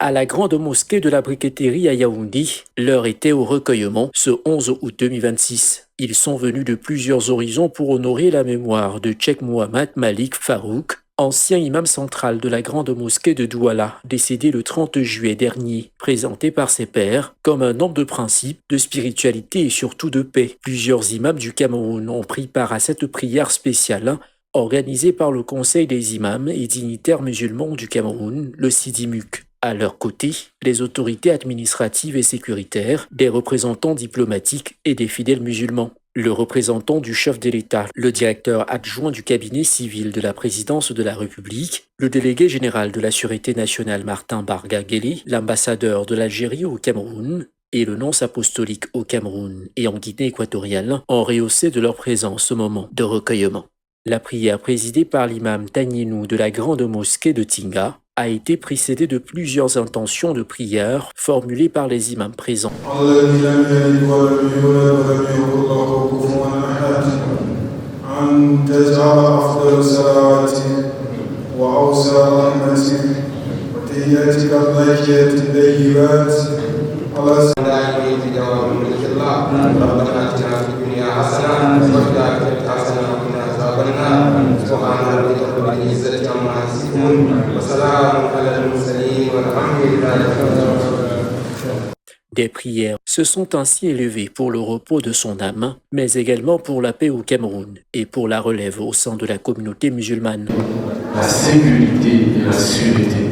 À la grande mosquée de la briqueterie à Yaoundé, l'heure était au recueillement ce 11 août 2026. Ils sont venus de plusieurs horizons pour honorer la mémoire de Cheikh Mohamed Malik Farouk, ancien imam central de la grande mosquée de Douala, décédé le 30 juillet dernier, présenté par ses pairs comme un homme de principe, de spiritualité et surtout de paix. Plusieurs imams du Cameroun ont pris part à cette prière spéciale organisée par le Conseil des imams et dignitaires musulmans du Cameroun, le SIDIMUC. À leur côté, les autorités administratives et sécuritaires, des représentants diplomatiques et des fidèles musulmans. Le représentant du chef de l'État, le directeur adjoint du cabinet civil de la présidence de la République, le délégué général de la Sûreté nationale Martin Barga-Guélé, l'ambassadeur de l'Algérie au Cameroun et le nonce apostolique au Cameroun et en Guinée équatoriale ont rehaussé de leur présence ce moment de recueillement. La prière présidée par l'imam Tagninou de la grande mosquée de Tinga a été précédée de plusieurs intentions de prière formulées par les imams présents. Des prières se sont ainsi élevées pour le repos de son âme, mais également pour la paix au Cameroun et pour la relève au sein de la communauté musulmane. La sécurité et la sûreté.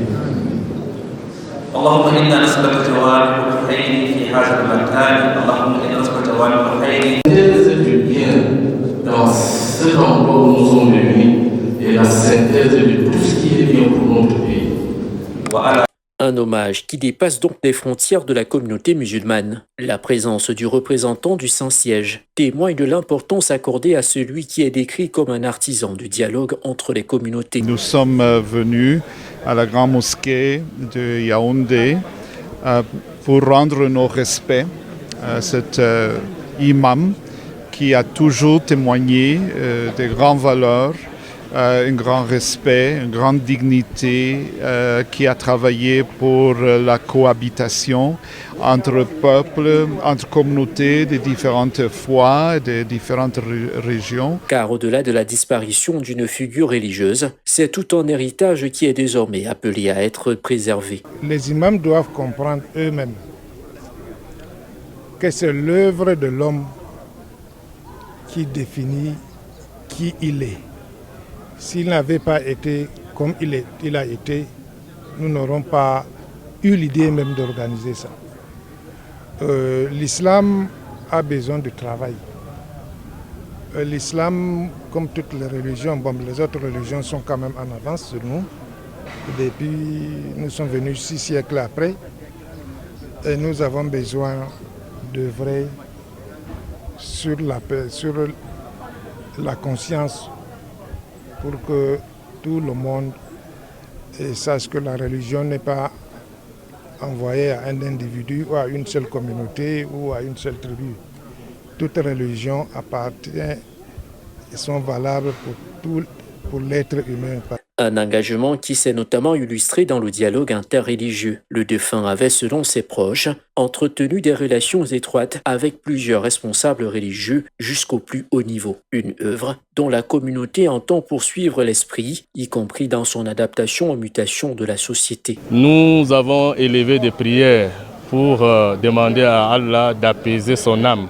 اللهم إنا نسألك جوامع الخير في هذا المكان اللهم إنا نسألك جوامع الخير Du bien dans cet endroit où nous sommes réunis et la synthèse de tout ce qui est bien pour notre pays. وعلى Un hommage qui dépasse donc les frontières de la communauté musulmane. La présence du représentant du Saint-Siège témoigne de l'importance accordée à celui qui est décrit comme un artisan du dialogue entre les communautés. Nous sommes venus à la grande mosquée de Yaoundé pour rendre nos respects à cet imam qui a toujours témoigné des grandes valeurs, un grand respect, une grande dignité, qui a travaillé pour la cohabitation entre peuples, entre communautés de différentes foi, de différentes régions. Car au-delà de la disparition d'une figure religieuse, c'est tout un héritage qui est désormais appelé à être préservé. Les imams doivent comprendre eux-mêmes que c'est l'œuvre de l'homme qui définit qui il est. S'il n'avait pas été comme il a été, nous n'aurons pas eu l'idée même d'organiser ça. L'islam a besoin de travail. L'islam, comme toutes les religions, les autres religions sont quand même en avance sur nous. Depuis, nous sommes venus 6 siècles après et nous avons besoin d'œuvrer sur la paix, sur la conscience, pour que tout le monde sache que la religion n'est pas envoyée à un individu ou à une seule communauté ou à une seule tribu. Toutes les religions appartiennent et sont valables pour l'être humain. Un engagement qui s'est notamment illustré dans le dialogue interreligieux. Le défunt avait, selon ses proches, entretenu des relations étroites avec plusieurs responsables religieux jusqu'au plus haut niveau. Une œuvre dont la communauté entend poursuivre l'esprit, y compris dans son adaptation aux mutations de la société. Nous avons élevé des prières pour demander à Allah d'apaiser son âme.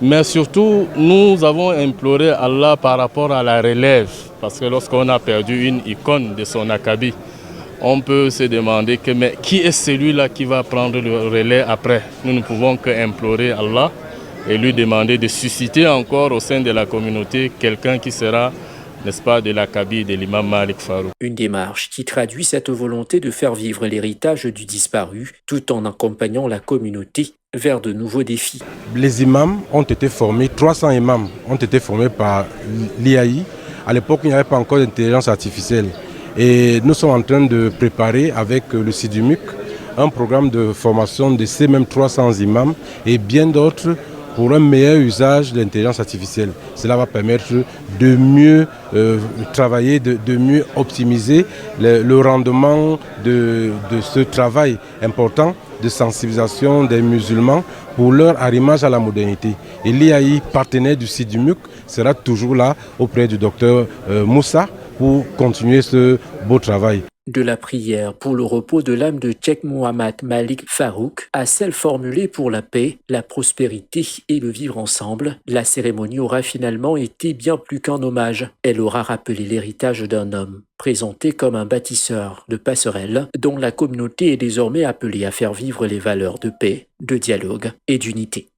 Mais surtout, nous avons imploré Allah par rapport à la relève. Parce que lorsqu'on a perdu une icône de son acabit, on peut se demander mais qui est celui-là qui va prendre le relais après? Nous ne pouvons qu'implorer Allah et lui demander de susciter encore au sein de la communauté quelqu'un qui sera, n'est-ce pas, de l'acabit de l'imam Malik Farouk. Une démarche qui traduit cette volonté de faire vivre l'héritage du disparu tout en accompagnant la communauté vers de nouveaux défis. Les imams ont été formés, 300 imams ont été formés par l'IAI. À l'époque, il n'y avait pas encore d'intelligence artificielle. Et nous sommes en train de préparer avec le SIDIMUC un programme de formation de ces mêmes 300 imams et bien d'autres pour un meilleur usage de l'intelligence artificielle. Cela va permettre de mieux travailler, de mieux optimiser le rendement de ce travail important de sensibilisation des musulmans pour leur arrimage à la modernité. Et l'IAI, partenaire du CIDUMUC, sera toujours là auprès du docteur Moussa pour continuer ce beau travail. De la prière pour le repos de l'âme de Cheikh Mohammed Malik Farouk à celle formulée pour la paix, la prospérité et le vivre ensemble, la cérémonie aura finalement été bien plus qu'un hommage. Elle aura rappelé l'héritage d'un homme, présenté comme un bâtisseur de passerelles dont la communauté est désormais appelée à faire vivre les valeurs de paix, de dialogue et d'unité.